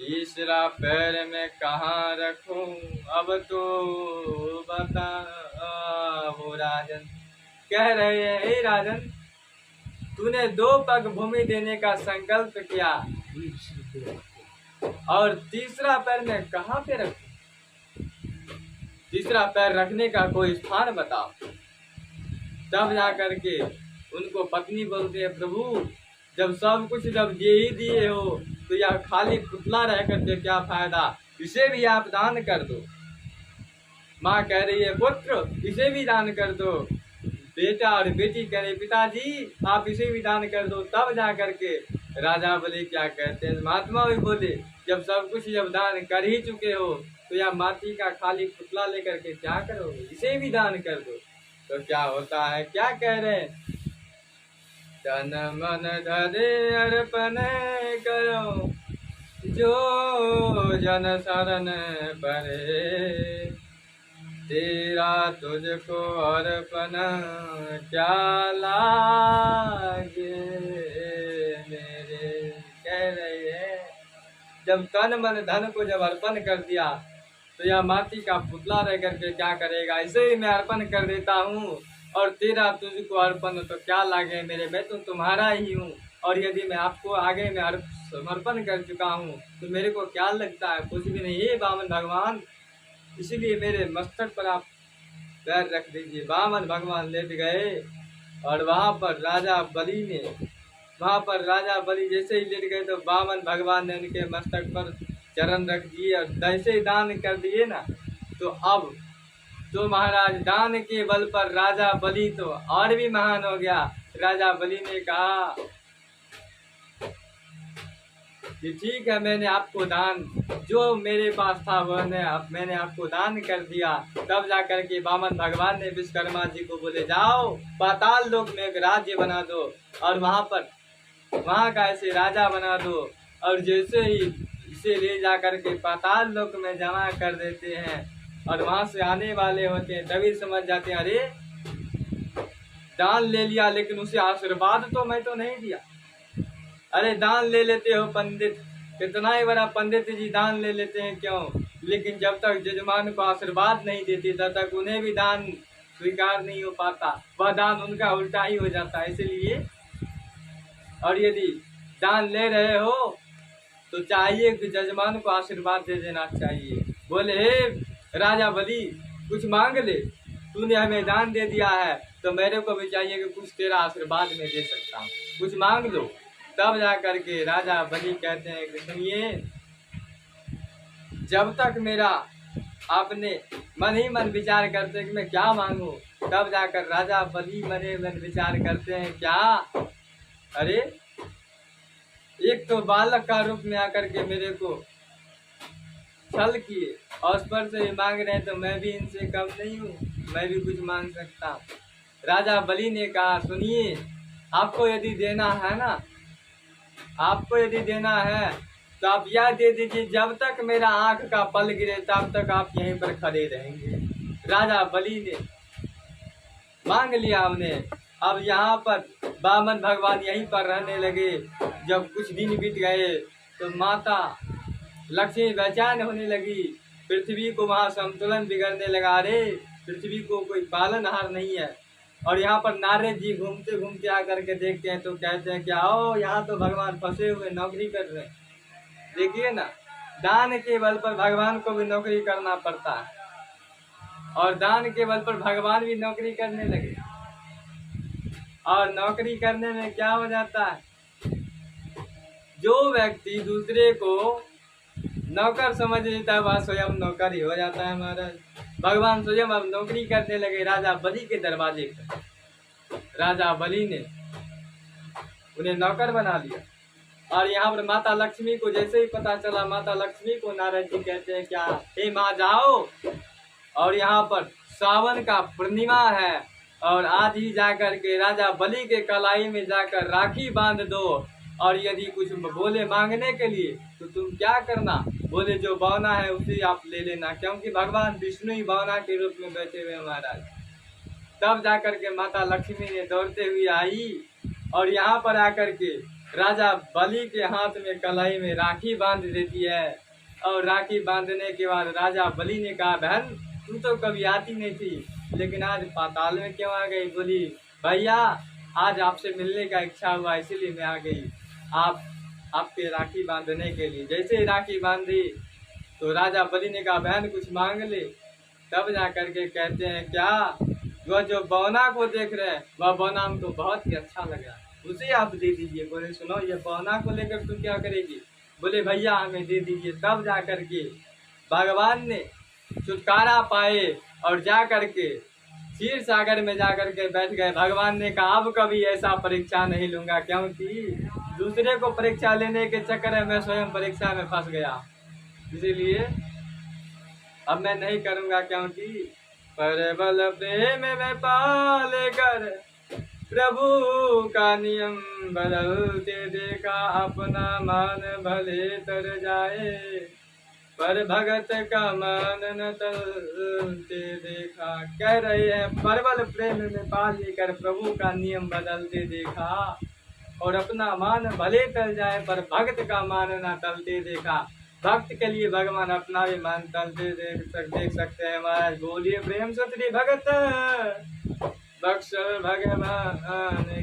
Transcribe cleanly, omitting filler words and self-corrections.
तीसरा पैर मैं कहाँ रखूं अब तो बता। वो राजन कह रहे हैं, हे राजन, तूने 2 पग भूमि देने का संकल्प किया और तीसरा पैर मैं कहाँ पे रखूं? तीसरा पैर रखने का कोई स्थान बताओ। तब जा करके उनको पत्नी बोलते हैं, प्रभु जब सब कुछ जब दे ही दिए हो तो यह खाली पुतला रह करके क्या फायदा, इसे भी आप दान कर दो। माँ कह रही है, पुत्र इसे भी दान कर दो। बेटा और बेटी कह रहे, पिताजी आप इसे भी दान कर दो। तब जा करके राजा बोले, क्या कहते हैं, महात्मा भी बोले, जब सब कुछ जब दान कर ही चुके हो तो यह माटी का खाली पुतला लेकर के क्या करोगे, इसे भी दान कर दो। तो क्या होता है, क्या कह रहे हैं, तन मन धरे अर्पण करो जो जन शरण परे, तेरा तुझको अर्पण क्या लागे मेरे। कह रहे हैं, जब तन मन धन को जब अर्पण कर दिया तो यह माटी का पुतला रह करके क्या करेगा, इसे ही मैं अर्पण कर देता हूँ। और तेरा तुझको अर्पण तो क्या लागे मेरे, मैं तो तुम्हारा ही हूँ। और यदि मैं आपको आगे में समर्पण कर चुका हूँ तो मेरे को क्या लगता है, कुछ भी नहीं। ये वामन भगवान, इसीलिए मेरे मस्तक पर आप पैर रख दीजिए। वामन भगवान लेट गए और वहाँ पर राजा बलि जैसे ही लेट गए तो वामन भगवान ने उनके मस्तक पर चरण रख दिए और जैसे ही दान कर दिए ना, तो अब तो महाराज दान के बल पर राजा बलि तो और भी महान हो गया। राजा बलि ने कहा कि ठीक है, मैंने आपको दान जो मेरे पास था वह मैंने आपको दान कर दिया। तब जाकर के वामन भगवान ने विश्वकर्मा जी को बोले, जाओ पाताल लोक में एक राज्य बना दो और वहाँ का ऐसे राजा बना दो। और जैसे ही इसे ले जा करके पाताल लोक में जमा कर देते हैं और वहां से आने वाले होते हैं तभी समझ जाते हैं, अरे दान ले लिया लेकिन उसे आशीर्वाद तो मैं तो नहीं दिया। अरे दान ले लेते हो पंडित, कितना ही बड़ा पंडित जी दान ले लेते हैं क्यों, लेकिन जब तक जजमान को आशीर्वाद नहीं देती तब तक उन्हें भी दान स्वीकार नहीं हो पाता, वह दान उनका उल्टा ही हो जाता है। इसलिए और यदि दान ले रहे हो तो चाहिए कि जजमान को आशीर्वाद दे देना चाहिए। बोले, हे राजा बलि कुछ मांग ले, तूने हमें दान दे दिया है तो मेरे को भी चाहिए कि कुछ तेरा आशीर्वाद में दे सकता हूँ, कुछ मांग लो। तब जा करके राजा बलि कहते हैं कि सुनिए, जब तक मेरा आपने मन ही मन विचार करते कि मैं क्या मांगू, तब जाकर राजा बलि मने मन विचार करते हैं क्या, अरे एक तो बालक का रूप में आकर के मेरे को छल किए और उस पर से मांग रहे हैं तो मैं भी इनसे कम नहीं हूँ, मैं भी कुछ मांग सकता हूँ। राजा बलि ने कहा, सुनिए, आपको यदि देना है ना, आपको यदि देना है तो आप यह दे दीजिए, जब तक मेरा आंख का पल गिरे तब तक आप यहीं पर खड़े रहेंगे। राजा बलि ने मांग लिया उन्हें। अब यहाँ पर वामन भगवान यहीं पर रहने लगे। जब कुछ दिन बीत गए तो माता लक्ष्मी बेचैन होने लगी, पृथ्वी को वहाँ संतुलन बिगड़ने लगा। रे पृथ्वी को कोई पालनहार नहीं है। और यहाँ पर नारद जी घूमते घूमते आकर के देखते हैं तो कहते हैं कि आओ, यहाँ तो भगवान फंसे हुए नौकरी कर रहे हैं। देखिए ना, दान के बल पर भगवान को भी नौकरी करना पड़ता है और दान के बल पर भगवान भी नौकरी करने लगे। और नौकरी करने में क्या हो जाता है, जो व्यक्ति दूसरे को नौकर समझ लेता है वह स्वयं नौकर ही हो जाता है। महाराज भगवान स्वयं अब नौकरी करने लगे राजा बलि के दरवाजे पर। राजा बलि ने उन्हें नौकर बना लिया। और यहाँ पर माता लक्ष्मी को जैसे ही पता चला, माता लक्ष्मी को नारद जी कहते हैं, क्या हे माँ जाओ, और यहाँ पर सावन का पूर्णिमा है और आज ही जाकर के राजा बलि के कलाई में जाकर राखी बांध दो। और यदि कुछ बोले मांगने के लिए तो तुम क्या करना, बोले जो बौना है उसे आप ले लेना, क्योंकि भगवान विष्णु ही बौना के रूप में बैठे हुए महाराज। तब जाकर के माता लक्ष्मी ने दौड़ते हुए आई और यहाँ पर आकर के राजा बलि के हाथ में कलाई में राखी बांध देती है। और राखी बांधने के बाद राजा बलि ने कहा, बहन तू तो कभी आती नहीं थी, लेकिन आज पाताल में क्यों आ गई? बोली, भैया आज आपसे मिलने का इच्छा हुआ, इसीलिए मैं आ गई आपके राखी बांधने के लिए। जैसे ही राखी बांधी तो राजा बलि ने कहा, बहन कुछ मांग ले। तब जा करके कहते हैं, क्या? वह जो बौना को देख रहे हैं, वह बौना हमको बहुत ही अच्छा लगा, उसे आप दे दीजिए। बोले, सुनो, ये बौना को लेकर तू क्या करेगी? बोले, भैया हमें दे दीजिए। तब जा करके भगवान ने छुटकारा पाए और जा करके क्षीर सागर में जा करके बैठ गए। भगवान ने कहा, अब कभी ऐसा परीक्षा नहीं लूंगा, क्योंकि दूसरे को परीक्षा लेने के चक्कर में मैं स्वयं परीक्षा में फंस गया, इसीलिए अब मैं नहीं करूंगा। क्योंकि परबल प्रेम में पाले कर प्रभु का नियम बदलते देखा, अपना मान भले तर जाए पर भगत का मान न टलते देखा। कह रहे हैं, परबल प्रेम में पा लेकर प्रभु का नियम बदलते देखा, और अपना मान भले टल जाए पर भक्त का मान न टलते देखा। भक्त के लिए भगवान अपना भी मान टलते देख सकते हैं। महाराज बोलिए, प्रेम से श्री भगत बख्श भगवान